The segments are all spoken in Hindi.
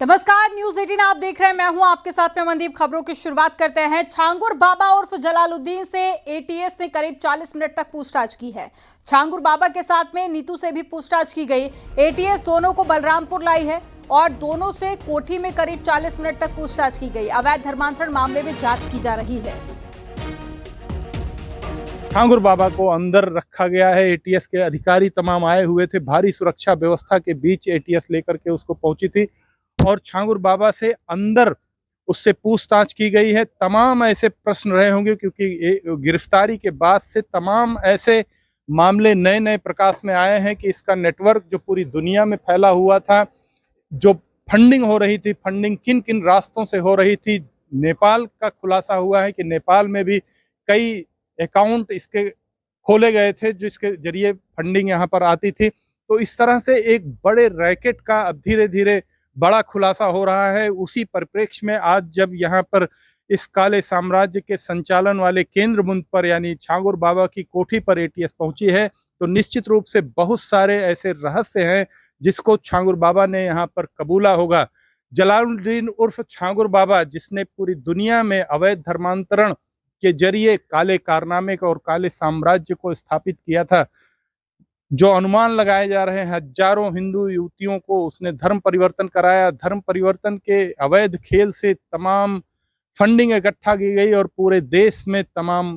नमस्कार, न्यूज 18 आप देख रहे हैं। मैं हूं आपके साथ में मनदीप। खबरों की शुरुआत करते हैं। छांगुर बाबा उर्फ जलालुद्दीन से एटीएस ने करीब 40 मिनट तक पूछताछ की है। छांगुर बाबा के साथ में नीतू से भी पूछताछ की गई। एटीएस दोनों को बलरामपुर लाई है और दोनों से कोठी में करीब 40 मिनट तक पूछताछ की गई। अवैध धर्मांतरण मामले में जांच की जा रही है। छांगुर बाबा को अंदर रखा गया है। एटीएस के अधिकारी तमाम आए हुए थे। भारी सुरक्षा व्यवस्था के बीच एटीएस लेकर के उसको पहुंची थी और छांगुर बाबा से अंदर उससे पूछताछ की गई है। तमाम ऐसे प्रश्न रहे होंगे क्योंकि गिरफ्तारी के बाद से तमाम ऐसे मामले नए नए प्रकाश में आए हैं कि इसका नेटवर्क जो पूरी दुनिया में फैला हुआ था, जो फंडिंग हो रही थी, फंडिंग किन किन रास्तों से हो रही थी। नेपाल का खुलासा हुआ है कि नेपाल में भी कई अकाउंट इसके खोले गए थे जिसके जरिए फंडिंग यहाँ पर आती थी। तो इस तरह से एक बड़े रैकेट का अब धीरे धीरे बड़ा खुलासा हो रहा है। उसी परिप्रेक्ष्य में आज जब यहाँ पर इस काले साम्राज्य के संचालन वाले केंद्र बिंदु पर यानी छांगुर बाबा की कोठी पर एटीएस पहुंची है, तो निश्चित रूप से बहुत सारे ऐसे रहस्य हैं जिसको छांगुर बाबा ने यहाँ पर कबूला होगा। जलालुद्दीन उर्फ छांगुर बाबा, जिसने पूरी दुनिया में अवैध धर्मांतरण के जरिए काले कारनामे को और काले साम्राज्य को स्थापित किया था, जो अनुमान लगाए जा रहे हैं हजारों हिंदू युवतियों को उसने धर्म परिवर्तन कराया। धर्म परिवर्तन के अवैध खेल से तमाम फंडिंग इकट्ठा की गई और पूरे देश में तमाम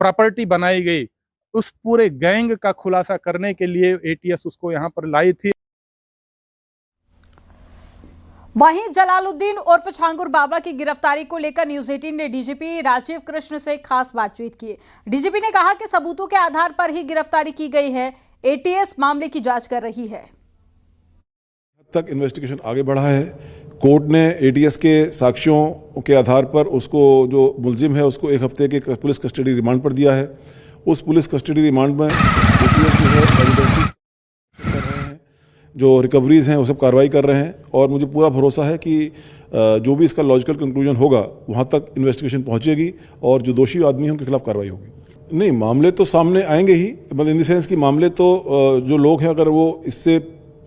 प्रॉपर्टी बनाई गई। उस पूरे गैंग का खुलासा करने के लिए एटीएस उसको यहाँ पर लाई थी। वहीं जलालुद्दीन उर्फ छांगुर बाबा की गिरफ्तारी को लेकर न्यूज 18 ने डीजीपी राजीव कृष्ण से खास बातचीत की। डीजीपी ने कहा कि सबूतों के आधार पर ही गिरफ्तारी की गई है। एटीएस मामले की जांच कर रही है। तक इन्वेस्टिगेशन आगे बढ़ा है। कोर्ट ने एटीएस के साक्ष्यों के आधार पर उसको जो मुलजिम है उसको 1 हफ्ते के पुलिस कस्टडी रिमांड पर दिया है। उस पुलिस कस्टडी रिमांड में एटीएस जो है एविडेंसेस जो रिकवरीज हैं वो सब कार्रवाई कर रहे हैं और मुझे पूरा भरोसा है कि जो भी इसका लॉजिकल कंक्लूजन होगा वहाँ तक इन्वेस्टिगेशन पहुँचेगी और जो दोषी आदमी हैं उनके खिलाफ कार्रवाई होगी। नहीं, मामले तो सामने आएंगे ही, मतलब इन द सेंस कि मामले तो जो लोग हैं अगर वो इससे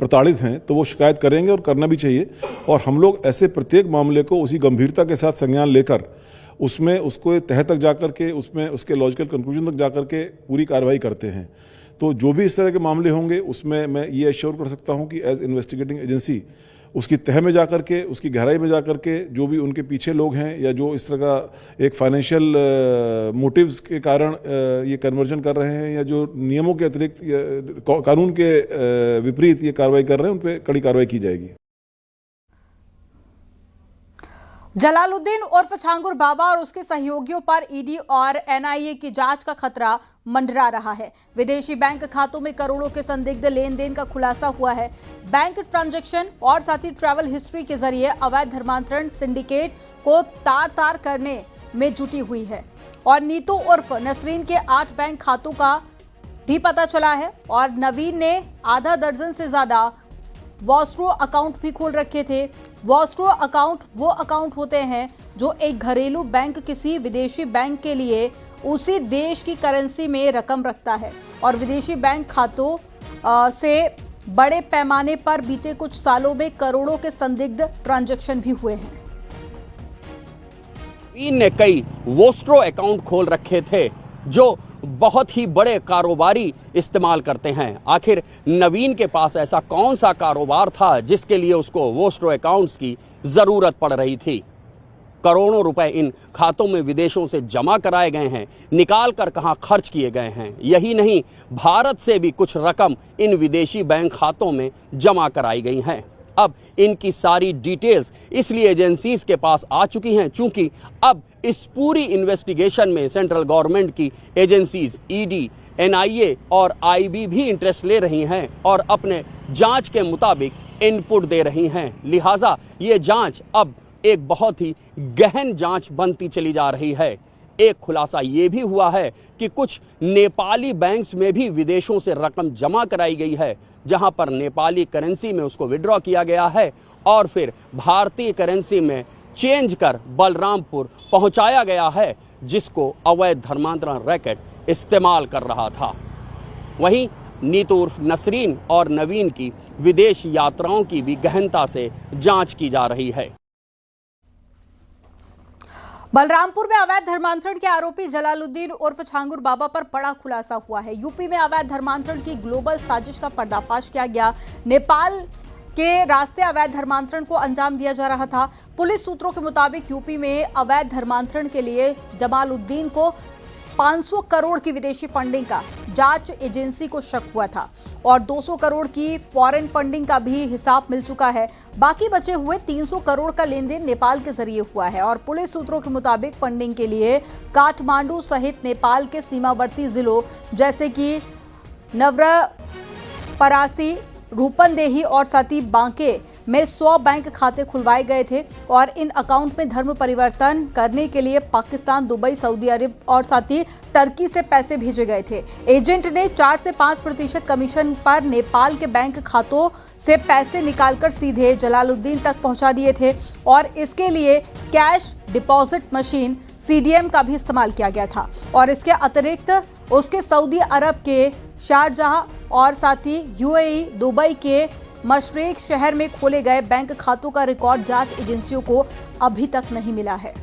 प्रताड़ित हैं तो वो शिकायत करेंगे और करना भी चाहिए। और हम लोग ऐसे प्रत्येक मामले को उसी गंभीरता के साथ संज्ञान लेकर उसमें उसको तह तक जाकर के उसमें उसके लॉजिकल कंक्लूजन तक जाकर के पूरी कार्रवाई करते हैं। तो जो भी इस तरह के मामले होंगे उसमें मैं ये एश्योर कर सकता हूं कि एज इन्वेस्टिगेटिंग एजेंसी उसकी तह में जाकर के उसकी गहराई में जाकर के जो भी उनके पीछे लोग हैं या जो इस तरह का एक फाइनेंशियल मोटिव्स के कारण ये कन्वर्जन कर रहे हैं या जो नियमों के अतिरिक्त कानून के विपरीत ये कार्रवाई कर रहे हैं, उन पर कड़ी कार्रवाई की जाएगी। जलालुद्दीन उर्फ छांगुर बाबा और उसके सहयोगियों पर ईडी और एनआईए की जांच का खतरा मंडरा रहा है। विदेशी बैंक खातों में करोड़ों के संदिग्ध लेन देन का खुलासा हुआ है। बैंक ट्रांजैक्शन और साथ ही ट्रैवल हिस्ट्री के जरिए अवैध धर्मांतरण सिंडिकेट को तार तार करने में जुटी हुई है। और नीतू उर्फ नसरीन के 8 बैंक खातों का भी पता चला है और नवीन ने आधा दर्जन से ज्यादा वॉस्ट्रो अकाउंट भी खोल रखे थे। वॉस्ट्रो अकाउंट वो अकाउंट होते हैं जो एक घरेलू बैंक किसी विदेशी बैंक के लिए उसी देश की करेंसी में रकम रखता है और विदेशी बैंक खातों से बड़े पैमाने पर बीते कुछ सालों में करोड़ों के संदिग्ध ट्रांजैक्शन भी हुए हैं। ने कई वॉस्ट्रो अकाउंट खोल रखे थे जो बहुत ही बड़े कारोबारी इस्तेमाल करते हैं। आखिर नवीन के पास ऐसा कौन सा कारोबार था जिसके लिए उसको वॉस्ट्रो अकाउंट्स की जरूरत पड़ रही थी? करोड़ों रुपए इन खातों में विदेशों से जमा कराए गए हैं, निकाल कर कहां खर्च किए गए हैं। यही नहीं, भारत से भी कुछ रकम इन विदेशी बैंक खातों में जमा कराई गई हैं। अब इनकी सारी डिटेल्स इसलिए एजेंसीज के पास आ चुकी हैं क्योंकि अब इस पूरी इन्वेस्टिगेशन में सेंट्रल गवर्नमेंट की एजेंसीज ईडी, एनआईए और आईबी भी इंटरेस्ट ले रही हैं और अपने जांच के मुताबिक इनपुट दे रही हैं। लिहाजा ये जांच अब एक बहुत ही गहन जांच बनती चली जा रही है। एक खुलासा ये भी हुआ है कि कुछ नेपाली बैंक्स में भी विदेशों से रकम जमा कराई गई है, जहां पर नेपाली करेंसी में उसको विड्रॉ किया गया है और फिर भारतीय करेंसी में चेंज कर बलरामपुर पहुंचाया गया है, जिसको अवैध धर्मांतरण रैकेट इस्तेमाल कर रहा था। वहीं नीतू उर्फ नसरीन और नवीन की विदेश यात्राओं की भी गहनता से जांच की जा रही है। बलरामपुर में अवैध धर्मांतरण के आरोपी जलालुद्दीन उर्फ छांगुर बाबा पर बड़ा खुलासा हुआ है। यूपी में अवैध धर्मांतरण की ग्लोबल साजिश का पर्दाफाश किया गया। नेपाल के रास्ते अवैध धर्मांतरण को अंजाम दिया जा रहा था। पुलिस सूत्रों के मुताबिक यूपी में अवैध धर्मांतरण के लिए जमालुद्दीन को 500 करोड़ की विदेशी फंडिंग का जांच एजेंसी को शक हुआ था और 200 करोड़ की फॉरेन फंडिंग का भी हिसाब मिल चुका है। बाकी बचे हुए 300 करोड़ का लेन देन नेपाल के जरिए हुआ है और पुलिस सूत्रों के मुताबिक फंडिंग के लिए काठमांडू सहित नेपाल के सीमावर्ती जिलों जैसे कि नवरपरासी, रूपंदेही और साथी बांके में 100 बैंक खाते खुलवाए गए थे और इन अकाउंट में धर्म परिवर्तन करने के लिए पाकिस्तान, दुबई, सऊदी अरब और साथी टर्की से पैसे भेजे गए थे। एजेंट ने 4 से 5% कमीशन पर नेपाल के बैंक खातों से पैसे निकालकर सीधे जलालुद्दीन तक पहुंचा दिए थे और इसके लिए कैश डिपॉजिट मशीन CDM का भी इस्तेमाल किया गया था और इसके अतिरिक्त उसके सऊदी अरब के शारजाह और साथ ही UAE, दुबई के मशरेक शहर में खोले गए बैंक खातों का रिकॉर्ड जांच एजेंसियों को अभी तक नहीं मिला है।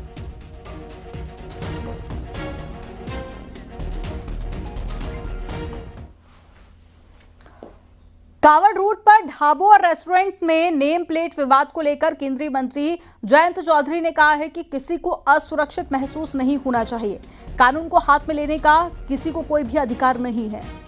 कावड़ रूट पर ढाबों और रेस्टोरेंट में नेम प्लेट विवाद को लेकर केंद्रीय मंत्री जयंत चौधरी ने कहा है कि किसी को असुरक्षित महसूस नहीं होना चाहिए। कानून को हाथ में लेने का किसी को कोई भी अधिकार नहीं है।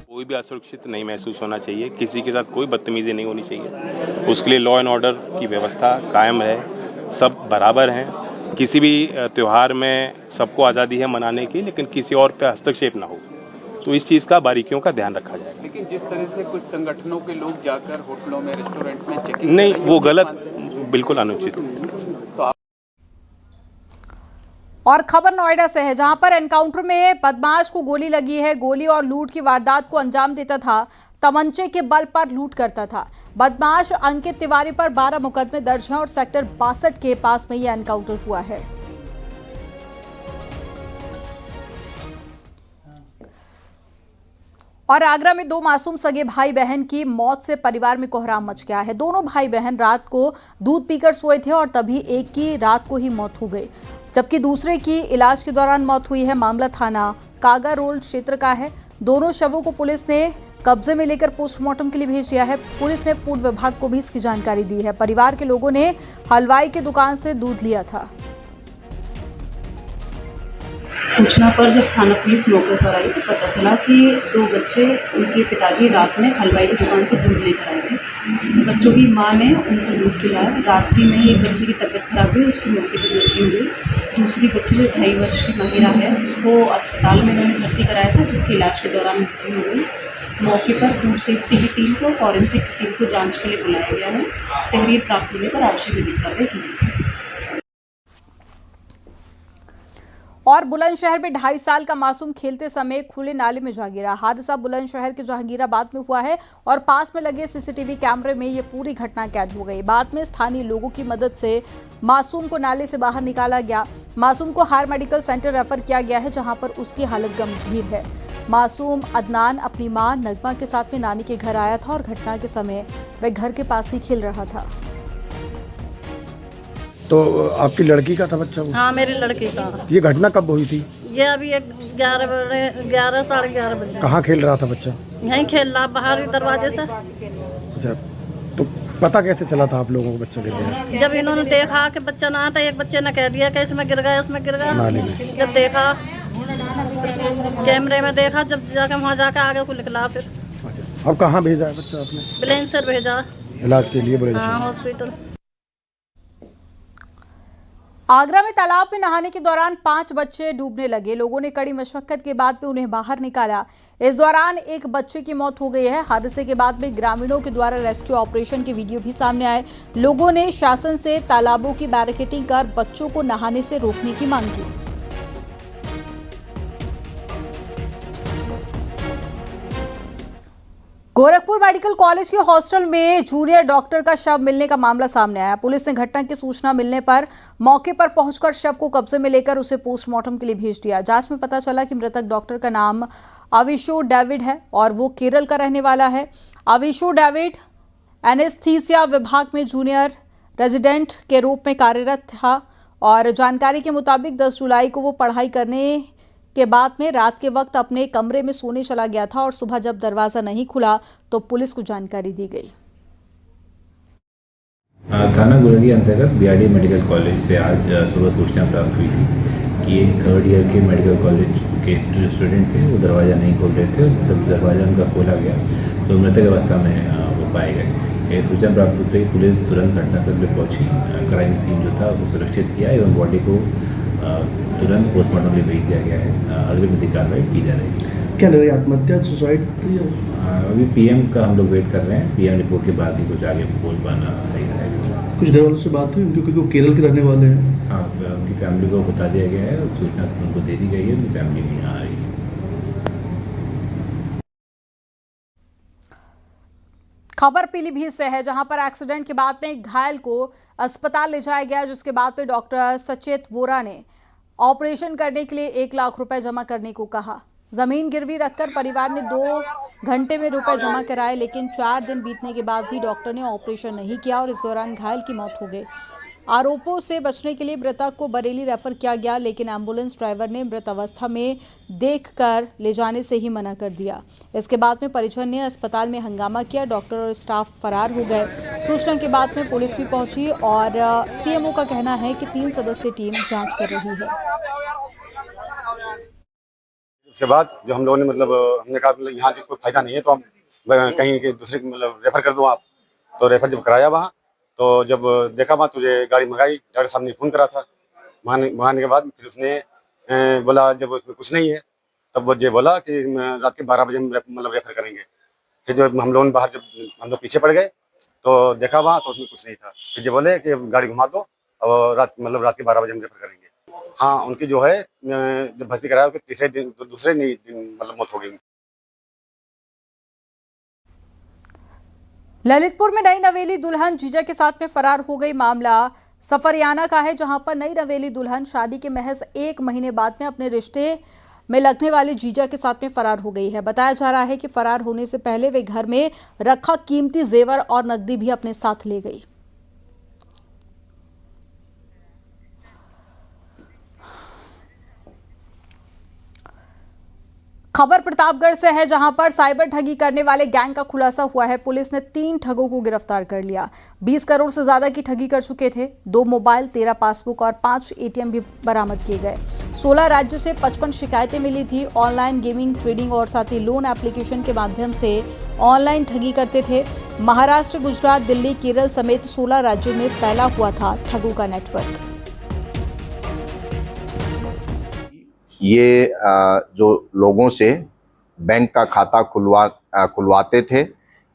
कोई भी असुरक्षित नहीं महसूस होना चाहिए, किसी के साथ कोई बदतमीजी नहीं होनी चाहिए। उसके लिए लॉ एंड ऑर्डर की व्यवस्था कायम है, सब बराबर हैं। किसी भी त्यौहार में सबको आज़ादी है मनाने की, लेकिन किसी और पे हस्तक्षेप ना हो, तो इस चीज़ का बारीकियों का ध्यान रखा जाए। लेकिन जिस तरह से कुछ संगठनों के लोग जाकर होटलों में, रेस्टोरेंट में चेकिंग नहीं, वो गलत, बिल्कुल अनुचित। और खबर नोएडा से है, जहां पर एनकाउंटर में बदमाश को गोली लगी है। गोली और लूट की वारदात को अंजाम देता था, तमंचे के बल पर लूट करता था। बदमाश अंकित तिवारी पर 12 मुकदमे दर्ज हैं और सेक्टर 62 के पास में यह एनकाउंटर हुआ है। और आगरा में 2 मासूम सगे भाई बहन की मौत से परिवार में कोहराम मच गया है। दोनों भाई बहन रात को दूध पीकर सोए थे और तभी एक की रात को ही मौत हो गई, जबकि दूसरे की इलाज के दौरान मौत हुई है। मामला थाना कागा रोड क्षेत्र का है। दोनों शवों को पुलिस ने कब्जे में लेकर पोस्टमार्टम के लिए भेज दिया है। पुलिस ने फूड विभाग को भी इसकी जानकारी दी है। परिवार के लोगों ने हलवाई की दुकान से दूध लिया था। सूचना पर जब थाना पुलिस मौके पर आई तो पता चला कि 2 बच्चे उनके पिताजी रात में हलवाई की दुकान से दूध लेकर आए थे। बच्चों की मां ने उनको दूध पिलाया। रात्रि में ही एक बच्चे की तबीयत खराब हुई, उसकी मौके पर मृत्यु हुई। दूसरी बच्ची जो 2.5 वर्ष की महिला है, उसको अस्पताल में उन्होंने भर्ती कराया था, जिसके इलाज के दौरान मृत्यु हो गई। मौके पर फूड सेफ्टी की टीम को, फॉरेंसिक की टीम को जाँच के लिए बुलाया गया है। तहरीर प्राप्त होने पर आवश्यक विधिक कार्रवाई की जाएगी। और बुलंदशहर में 2.5 साल का मासूम खेलते समय खुले नाले में जा गिरा। हादसा बुलंदशहर के जहांगीराबाद में हुआ है और पास में लगे CCTV कैमरे में ये पूरी घटना कैद हो गई। बाद में स्थानीय लोगों की मदद से मासूम को नाले से बाहर निकाला गया। मासूम को हायर मेडिकल सेंटर रेफर किया गया है, जहां पर उसकी हालत गंभीर है। मासूम अदनान अपनी मां नगमा के साथ में नानी के घर आया था और घटना के समय वह घर के पास ही खेल रहा था। तो आपकी लड़की का था बच्चा वो? हाँ, मेरी लड़की का। ये घटना कब हुई थी? ये अभी 11 साढ़े 11 बजे। कहाँ खेल रहा था बच्चा? यहीं खेल रहा, बाहर दरवाजे से। अच्छा, तो पता कैसे चला था आप लोगों को बच्चा गिर गया? जब इन्होंने देखा कि बच्चा ना आता, एक बच्चे ने कह दिया कि इसमें गिर गया, इसमें गिर गया। नाले में जब देखा, कैमरे में देखा, जब जाके वहाँ जाके आगे को निकला। फिर अच्छा, अब कहाँ भेजा है बच्चा आपने? बुलंदशहर भेजा इलाज के लिए बुलंदशहर? हाँ, हॉस्पिटल। आगरा में तालाब में नहाने के दौरान 5 बच्चे डूबने लगे। लोगों ने कड़ी मशक्कत के बाद में उन्हें बाहर निकाला। इस दौरान एक बच्चे की मौत हो गई है। हादसे के बाद में ग्रामीणों के द्वारा रेस्क्यू ऑपरेशन के वीडियो भी सामने आए। लोगों ने शासन से तालाबों की बैरिकेडिंग कर बच्चों को नहाने से रोकने की मांग की। गोरखपुर मेडिकल कॉलेज के हॉस्टल में जूनियर डॉक्टर का शव मिलने का मामला सामने आया। पुलिस ने घटना की सूचना मिलने पर मौके पर पहुंचकर शव को कब्जे में लेकर उसे पोस्टमार्टम के लिए भेज दिया। जांच में पता चला कि मृतक डॉक्टर का नाम अविशु डेविड है और वो केरल का रहने वाला है। अविशु डेविड एनेस्थीसिया विभाग में जूनियर रेजिडेंट के रूप में कार्यरत था और जानकारी के मुताबिक 10 जुलाई को वो पढ़ाई करने के बाद में रात के वक्त अपने कमरे में सोने चला गया था और सुबह जब दरवाजा नहीं खुला तो पुलिस को जानकारी दी गई। थाना गुरगी अंतर्गत बीआरडी मेडिकल कॉलेज से आज सुबह सूचना प्राप्त हुई थी कि एक 3rd ईयर के मेडिकल कॉलेज के जो स्टूडेंट थे वो दरवाज़ा नहीं खोल रहे थे। जब दरवाज़ा उनका खोला गया तो मृतक अवस्था में वो पाए गए। ये सूचना प्राप्त होते ही पुलिस तुरंत घटनास्थल पर पहुंची, क्राइम सीन जो था उसको सुरक्षित किया एवं बॉडी को तुरंत पोस्टमार्टम के लिए भेज दिया गया है। अगली विधिक कार्रवाई की जा रही है। क्या लग रही है, आत्महत्या सुसाइड? अभी पीएम का हम लोग वेट कर रहे हैं। पीएम रिपोर्ट के बाद ही कुछ आगे बोल पाना सही रहेगा। कुछ घर वालों से बात हुई क्योंकि वो केरल के रहने वाले हैं? हाँ, उनकी फैमिली को बता दिया गया है और सूचना उनको दे दी गई है। उनकी फैमिली भी यहाँ आ रही है। खबर पीलीभीत से है, जहां पर एक्सीडेंट के बाद में एक घायल को अस्पताल ले जाया गया, जिसके बाद में डॉक्टर सचेत वोरा ने ऑपरेशन करने के लिए 1 लाख रुपए जमा करने को कहा। जमीन गिरवी रखकर परिवार ने 2 घंटे में रुपए जमा कराए, लेकिन 4 दिन बीतने के बाद भी डॉक्टर ने ऑपरेशन नहीं किया और इस दौरान घायल की मौत हो गई। आरोपों से बचने के लिए मृतक को बरेली रेफर किया गया, लेकिन एम्बुलेंस ड्राइवर ने मृत अवस्था में देखकर ले जाने से ही मना कर दिया। इसके बाद में परिजन ने अस्पताल में हंगामा किया। डॉक्टर और स्टाफ फरार हो गए। सूचना के बाद में पुलिस भी पहुंची और सीएमओ का कहना है कि 3 सदस्यीय टीम जांच कर रही है। उसके बाद जो हम लोगों ने हमने कहा यहाँ कोई फायदा नहीं है तो हम कहीं के दूसरे रेफर कर दो आप। तो रेफर जब कराया वहाँ तो जब देखा वहाँ तुझे गाड़ी मंगाई, डॉक्टर साहब ने फ़ोन करा था। मंगाने के बाद फिर उसने बोला जब उसमें कुछ नहीं है तब वो ये बोला कि रात के 12 बजे हम रेफर करेंगे। फिर जब हम लोग बाहर जब हम लोग पीछे पड़ गए तो देखा वहाँ तो उसमें कुछ नहीं था। फिर ये बोले कि गाड़ी घुमा दो और रात के 12 बजे हम रेफर करेंगे। हाँ, उनकी जो है जब भर्ती कराया उसके दूसरे दिन मौत हो गई। ललितपुर में नई नवेली दुल्हन जीजा के साथ में फरार हो गई। मामला सफरियाना का है, जहां पर नई नवेली दुल्हन शादी के महज 1 महीने बाद में अपने रिश्ते में लगने वाले जीजा के साथ में फरार हो गई है। बताया जा रहा है कि फरार होने से पहले वे घर में रखा कीमती जेवर और नकदी भी अपने साथ ले गई। खबर प्रतापगढ़ से है, जहां पर साइबर ठगी करने वाले गैंग का खुलासा हुआ है। पुलिस ने 3 ठगों को गिरफ्तार कर लिया। 20 करोड़ से ज्यादा की ठगी कर चुके थे। 2 मोबाइल, 13 पासबुक और 5 एटीएम भी बरामद किए गए। 16 राज्यों से 55 शिकायतें मिली थी। ऑनलाइन गेमिंग, ट्रेडिंग और साथ ही लोन एप्लीकेशन के माध्यम से ऑनलाइन ठगी करते थे। महाराष्ट्र, गुजरात, दिल्ली, केरल समेत 16 राज्यों में फैला हुआ था ठगों का नेटवर्क। ये जो लोगों से बैंक का खाता खुलवाते थे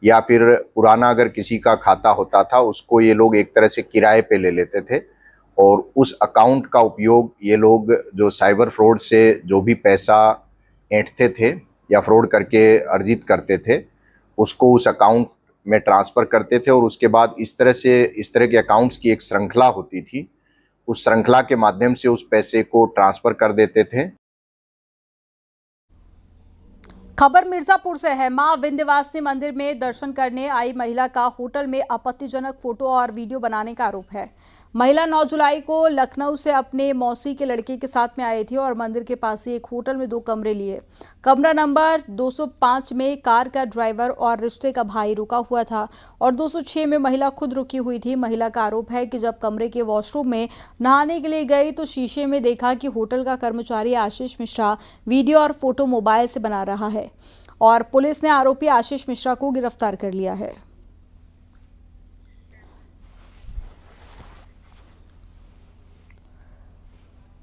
या फिर पुराना अगर किसी का खाता होता था उसको ये लोग एक तरह से किराए पे ले लेते थे और उस अकाउंट का उपयोग ये लोग जो साइबर फ्रॉड से जो भी पैसा ऐंठते थे या फ्रॉड करके अर्जित करते थे उसको उस अकाउंट में ट्रांसफ़र करते थे और उसके बाद इस तरह के अकाउंट्स की एक श्रृंखला होती थी। उस श्रृंखला के माध्यम से उस पैसे को ट्रांसफर कर देते थे। खबर मिर्जापुर से है। मां विंध्यवासिनी मंदिर में दर्शन करने आई महिला का होटल में आपत्तिजनक फोटो और वीडियो बनाने का आरोप है। महिला 9 जुलाई को लखनऊ से अपने मौसी के लड़के के साथ में आई थी और मंदिर के पास ही एक होटल में 2 कमरे लिए। कमरा नंबर 205 में कार का ड्राइवर और रिश्ते का भाई रुका हुआ था और 206 में महिला खुद रुकी हुई थी। महिला का आरोप है कि जब कमरे के वॉशरूम में नहाने के लिए गई तो शीशे में देखा कि होटल का कर्मचारी आशीष मिश्रा वीडियो और फोटो मोबाइल से बना रहा है और पुलिस ने आरोपी आशीष मिश्रा को गिरफ्तार कर लिया है।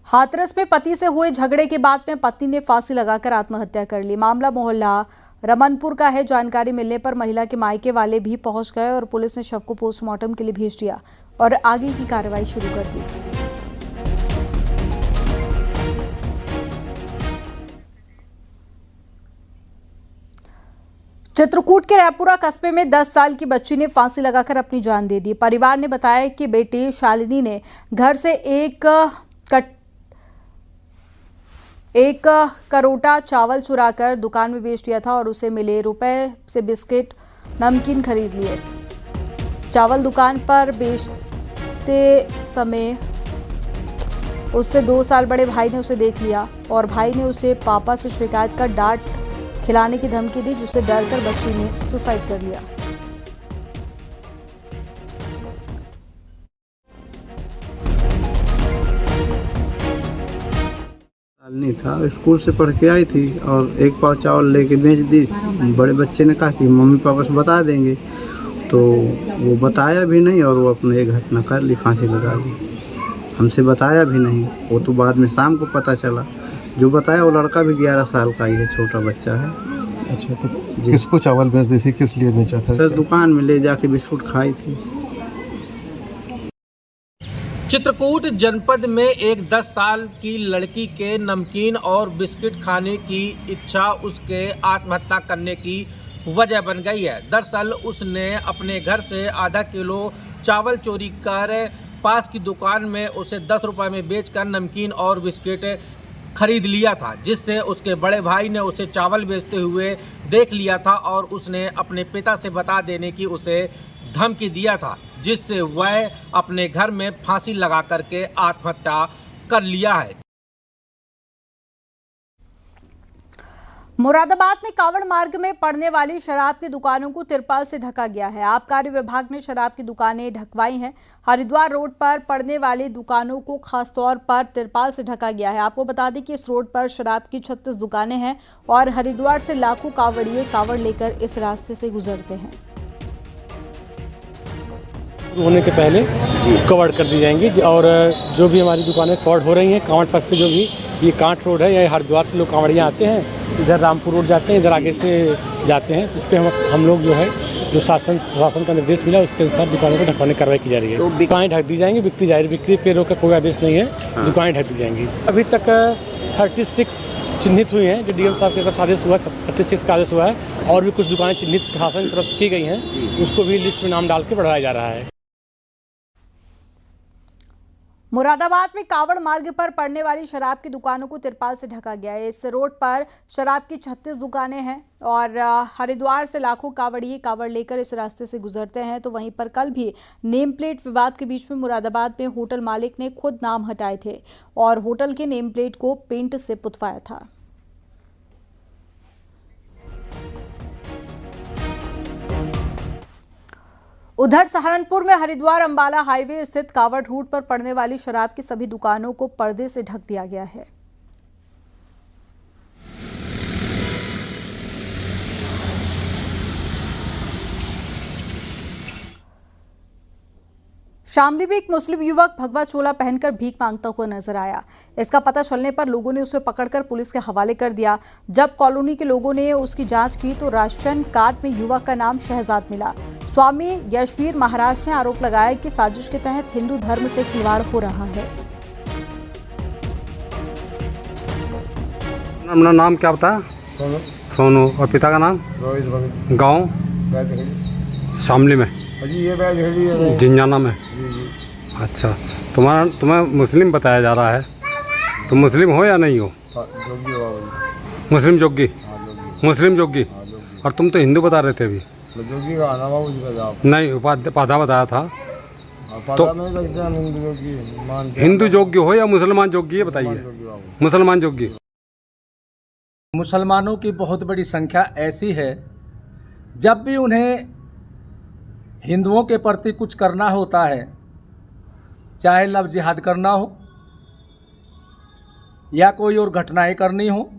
हाथरस में पति से हुए झगड़े के बाद में पत्नी ने फांसी लगाकर आत्महत्या कर ली। मामला मोहल्ला रमनपुर का है। जानकारी मिलने पर महिला के मायके वाले भी पहुंच गए और पुलिस ने शव को पोस्टमार्टम के लिए भेज दिया और आगे की कार्रवाई शुरू कर दी। चित्रकूट के रायपुरा कस्बे में 10 साल की बच्ची ने फांसी लगाकर अपनी जान दे दी। परिवार ने बताया कि बेटी शालिनी ने घर से एक करोटा चावल चुराकर दुकान में बेच दिया था और उसे मिले रुपए से बिस्किट नमकीन खरीद लिए। चावल दुकान पर बेचते समय उससे 2 साल बड़े भाई ने उसे देख लिया और भाई ने उसे पापा से शिकायत कर डांट खिलाने की धमकी दी, जिससे डरकर बच्ची ने सुसाइड कर लिया। नहीं था, स्कूल से पढ़ के आई थी और एक पाव चावल लेके बेच दी। बड़े बच्चे ने कहा कि मम्मी पापा से बता देंगे, तो वो बताया भी नहीं और वो अपने एक घटना कर ली, फांसी लगा ली। हमसे बताया भी नहीं, वो तो बाद में शाम को पता चला। जो बताया वो लड़का भी 11 साल का ही है, छोटा बच्चा है। अच्छा, तो किसको चावल बेच दी थी, किस लिए बेचा था? सर दुकान में ले जाके बिस्कुट खाई थी। चित्रकूट जनपद में एक 10 साल की लड़की के नमकीन और बिस्किट खाने की इच्छा उसके आत्महत्या करने की वजह बन गई है। दरअसल उसने अपने घर से आधा किलो चावल चोरी कर पास की दुकान में उसे 10 रुपये में बेचकर नमकीन और बिस्किट खरीद लिया था, जिससे उसके बड़े भाई ने उसे चावल बेचते हुए देख लिया था और उसने अपने पिता से बता देने की उसे धमकी दिया था, जिससे वह अपने घर में फांसी लगा करके आत्महत्या कर लिया है। मुरादाबाद में कावड़ मार्ग में पड़ने वाली शराब की दुकानों को तिरपाल से ढका गया है। आबकारी विभाग ने शराब की दुकानें ढकवाई हैं। हरिद्वार रोड पर पड़ने वाली दुकानों को खासतौर पर तिरपाल से ढका गया है। आपको बता दें कि इस रोड पर शराब की 36 दुकानें हैं और हरिद्वार से लाखों कावड़िए कावड़ लेकर इस रास्ते से गुजरते हैं। होने के पहले कवर कर दी जाएंगी और जो भी हमारी दुकानें कवर हो रही हैं कांवड़ पथ पे, जो भी ये कांट रोड है, या हरिद्वार से लोग कांवड़ियाँ आते हैं, इधर रामपुर रोड जाते हैं, इधर आगे से जाते हैं, इस पर हम लोग जो है जो शासन का निर्देश मिला उसके अनुसार दुकानों को ढकवाने की कार्रवाई की जा रही है। तो दुकानें ढक दी जाएंगी, बिक्री जारी, बिक्री पे रोक का कोई आदेश नहीं है, दुकानें ढक दी जाएंगी। अभी तक 36 चिन्हित हुई हैं, जो डीएम साहब की तरफ से आदेश हुआ, 36 का आदेश हुआ है और भी कुछ दुकानें चिन्हित शासन की तरफ से की गई हैं, उसको भी लिस्ट में नाम डाल के बढ़ाया जा रहा है। मुरादाबाद में कावड़ मार्ग पर पड़ने वाली शराब की दुकानों को तिरपाल से ढका गया है। इस रोड पर शराब की 36 दुकानें हैं और हरिद्वार से लाखों कावड़िए कावड़ लेकर इस रास्ते से गुजरते हैं। तो वहीं पर कल भी नेम प्लेट विवाद के बीच में मुरादाबाद में होटल मालिक ने खुद नाम हटाए थे और होटल के नेम प्लेट को पेंट से पुतवाया था। उधर सहारनपुर में हरिद्वार अंबाला हाईवे स्थित कावड़ रूट पर पड़ने वाली शराब की सभी दुकानों को पर्दे से ढक दिया गया है। शामली में एक मुस्लिम युवक भगवा चोला पहनकर भीख मांगता हुआ नजर आया। इसका पता चलने पर लोगों ने उसे पकड़कर पुलिस के हवाले कर दिया। जब कॉलोनी के लोगों ने उसकी जांच की तो राशन कार्ड में युवक का नाम शहजाद मिला। स्वामी यशवीर महाराज ने आरोप लगाया कि साजिश के तहत हिंदू धर्म से खिलवाड़ हो रहा है। अपना नाम क्या बता? सोनू। सोनू। और पिता का नाम? रोहित भगत। गाँव? शामली में। ये जिंजाना में। अच्छा, तुम्हें मुस्लिम बताया जा रहा है, तुम मुस्लिम हो या नहीं हो? जोगी हो। मुस्लिम जोगी? मुस्लिम जोगी। और तुम तो हिंदू बता रहे थे अभी। जोगी का आना बाबू नहीं, पाधा बताया था। तो हिंदू जोगी हो या मुसलमान जोगी है बताइए? मुसलमान जोगी। मुसलमानों की बहुत बड़ी संख्या ऐसी है, जब भी उन्हें हिंदुओं के प्रति कुछ करना होता है, चाहे लव जिहाद करना हो या कोई और घटनाएं करनी हो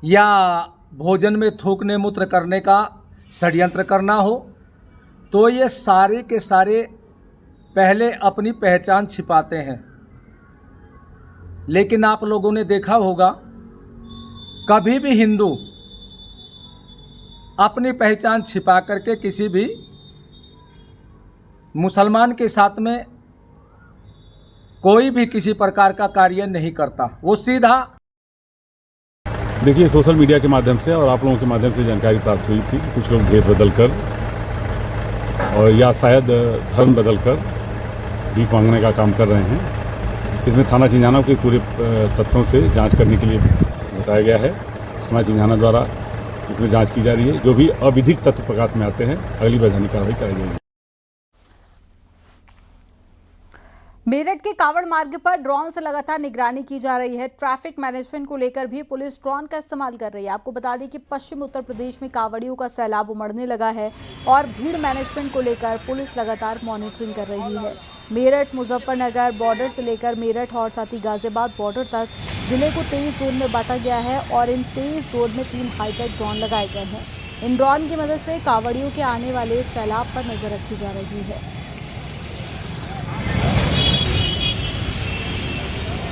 या भोजन में थूकने मूत्र करने का षड्यंत्र करना हो, तो ये सारे के सारे पहले अपनी पहचान छिपाते हैं। लेकिन आप लोगों ने देखा होगा, कभी भी हिंदू अपनी पहचान छिपा करके किसी भी मुसलमान के साथ में कोई भी किसी प्रकार का कार्य नहीं करता। वो सीधा देखिए, सोशल मीडिया के माध्यम से और आप लोगों के माध्यम से जानकारी प्राप्त हुई थी कि कुछ लोग भेद बदल कर और या शायद धर्म बदल कर भीख मांगने का काम कर रहे हैं। इसमें थाना चिंझाना के पूरे तथ्यों से जांच करने के लिए बताया गया है। थाना चिंझाना द्वारा इसमें जांच की जा रही है। जो भी अविधिक तथ्य प्रकाश में आते हैं अगली वैधानिक कार्रवाई कराई जाएगी। मेरठ के कावड़ मार्ग पर ड्रोन से लगातार निगरानी की जा रही है। ट्रैफिक मैनेजमेंट को लेकर भी पुलिस ड्रोन का इस्तेमाल कर रही है। आपको बता दें कि पश्चिम उत्तर प्रदेश में कावड़ियों का सैलाब उमड़ने लगा है और भीड़ मैनेजमेंट को लेकर पुलिस लगातार मॉनिटरिंग कर रही है। मेरठ मुजफ्फरनगर बॉर्डर से लेकर मेरठ और साथ ही गाजियाबाद बॉर्डर तक जिले को 23 जोन में बांटा गया है और इन 23 जोन में 3 हाईटेक ड्रोन लगाए गए हैं। इन ड्रोन की मदद से कावड़ियों के आने वाले सैलाब पर नजर रखी जा रही है।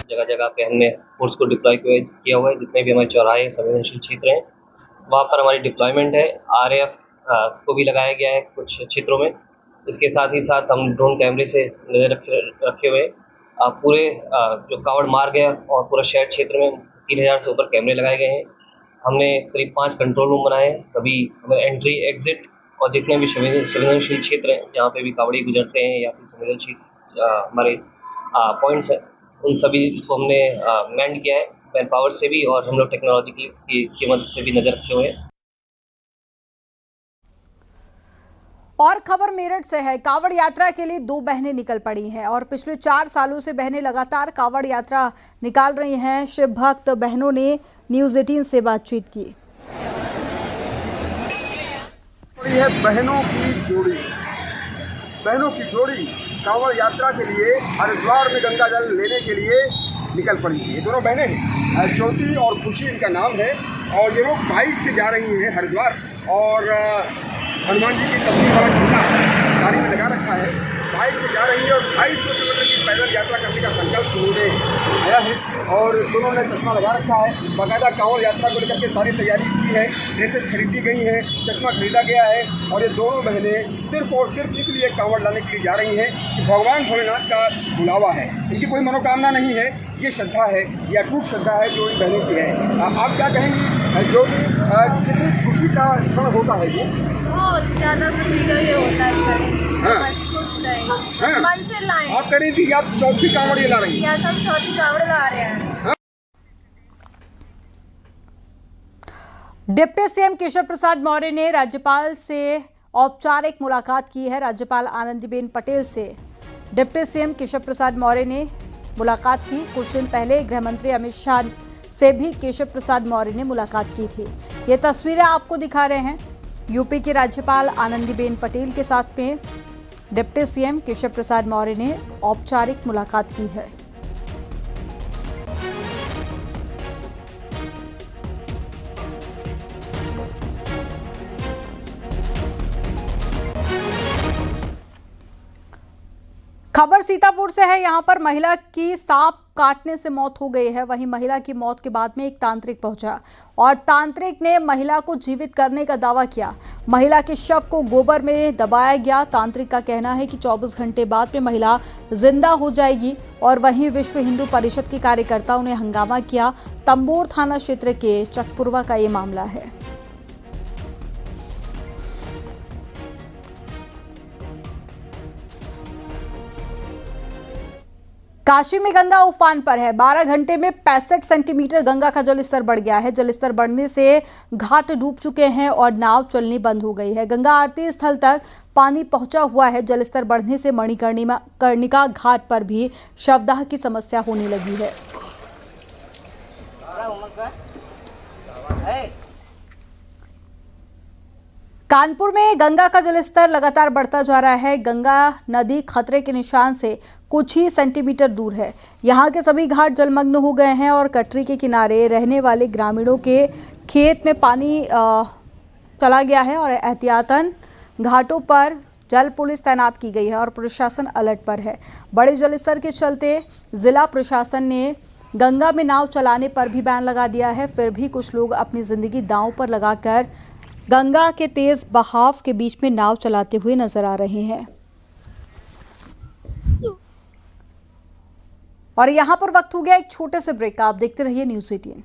जगह जगह पे हमने फोर्स को डिप्लॉय किया हुआ है। जितने भी हमारे चौराहे संवेदनशील क्षेत्र हैं वहाँ पर हमारी डिप्लॉयमेंट है। RAF को भी लगाया गया है कुछ क्षेत्रों में। इसके साथ ही साथ हम ड्रोन कैमरे से नजर रखे हुए पूरे जो कावड़ मार्ग है और पूरा शहर क्षेत्र में 3000 से ऊपर कैमरे लगाए गए हैं। हमने करीब 5 कंट्रोल रूम बनाए हैं। कभी हमें एंट्री एग्जिट और जितने भी संवेदनशील क्षेत्र हैं जहाँ पे भी कावड़ी गुजरते हैं या फिर संवेदनशील हमारे पॉइंट्स हैं उन सभी को हमने मैन किया है मैन पावर से भी और हम लोग टेक्नोलॉजी की मदद से भी नजर रखे हुए हैं। और खबर मेरठ से है। कावड़ यात्रा के लिए 2 बहनें निकल पड़ी हैं और पिछले 4 सालों से बहनें लगातार कावड़ यात्रा निकाल रही हैं। शिव भक्त बहनों ने न्यूज़ 18 से बातचीत की। है बहनों की जोड़ी कांवड़ यात्रा के लिए हरिद्वार में गंगा जल लेने के लिए निकल पड़ी है। ये दोनों बहनें हैं, ज्योति और खुशी इनका नाम है और ये लोग बाइक से जा रही हैं हरिद्वार और हनुमान जी की तस्वीर वाला झंडा गाड़ी में लगा रखा है। बाइक से जा रही है और 250 किलोमीटर की पैदल यात्रा करने का संकल्प उन्होंने आया है और दोनों ने चश्मा लगा रखा है। बाकायदा कांवड़ यात्रा को लेकर के सारी तैयारी की है, ड्रेसेस खरीदी गई हैं, चश्मा खरीदा गया है और ये दोनों बहनें सिर्फ और सिर्फ इसलिए कांवड़ लाने के लिए जा रही हैं कि भगवान भोलेनाथ का बुलावा है। इनकी कोई मनोकामना नहीं है, ये श्रद्धा है, ये अटूट श्रद्धा है जो इन बहनों की है। आप क्या कहेंगी जो कितनी खुशी का क्षण होता है ये? बहुत ज़्यादा खुशी का ये होता है। बस खुश रहें, मन से लाएं। आप कह रही थी कि आप चौथी कांवड़ ये ला रही हैं? या सब चौथी कांवड़ ला रहे हैं। डिप्टी सीएम केशव प्रसाद मौर्य ने राज्यपाल से औपचारिक मुलाकात की है। राज्यपाल आनंदीबेन पटेल से डिप्टी सीएम केशव प्रसाद मौर्य ने मुलाकात की। कुछ दिन पहले गृह मंत्री अमित शाह से भी केशव प्रसाद मौर्य ने मुलाकात की थी। ये तस्वीरें आपको दिखा रहे हैं। यूपी के राज्यपाल आनंदीबेन पटेल के साथ में डिप्टी सीएम केशव प्रसाद मौर्य ने औपचारिक मुलाकात की है। खबर सीतापुर से है। यहां पर महिला की सांप काटने से मौत हो गई है। वहीं महिला की मौत के बाद में एक तांत्रिक पहुंचा और तांत्रिक ने महिला को जीवित करने का दावा किया। महिला के शव को गोबर में दबाया गया। तांत्रिक का कहना है कि 24 घंटे बाद में महिला जिंदा हो जाएगी। और वहीं विश्व हिंदू परिषद के कार्यकर्ताओं ने हंगामा किया। तंबोर थाना क्षेत्र के चकपुरवा का ये मामला है। काशी में गंगा उफान पर है। 12 घंटे में 65 सेंटीमीटर गंगा का जलस्तर बढ़ गया है। जलस्तर बढ़ने से घाट डूब चुके हैं और नाव चलनी बंद हो गई है। गंगा आरती स्थल तक पानी पहुंचा हुआ है। जलस्तर बढ़ने से मणिकर्णिका घाट पर भी शवदाह की समस्या होने लगी है। कानपुर में गंगा का जलस्तर लगातार बढ़ता जा रहा है। गंगा नदी खतरे के निशान से कुछ ही सेंटीमीटर दूर है। यहाँ के सभी घाट जलमग्न हो गए हैं और कटरी के किनारे रहने वाले ग्रामीणों के खेत में पानी चला गया है और एहतियातन घाटों पर जल पुलिस तैनात की गई है और प्रशासन अलर्ट पर है। बड़े जलस्तर के चलते जिला प्रशासन ने गंगा में नाव चलाने पर भी बैन लगा दिया है। फिर भी कुछ लोग अपनी जिंदगी दांव पर लगाकर गंगा के तेज बहाव के बीच में नाव चलाते हुए नजर आ रहे हैं। और यहाँ पर वक्त हो गया एक छोटे से ब्रेक का। आप देखते रहिए न्यूज़ 18।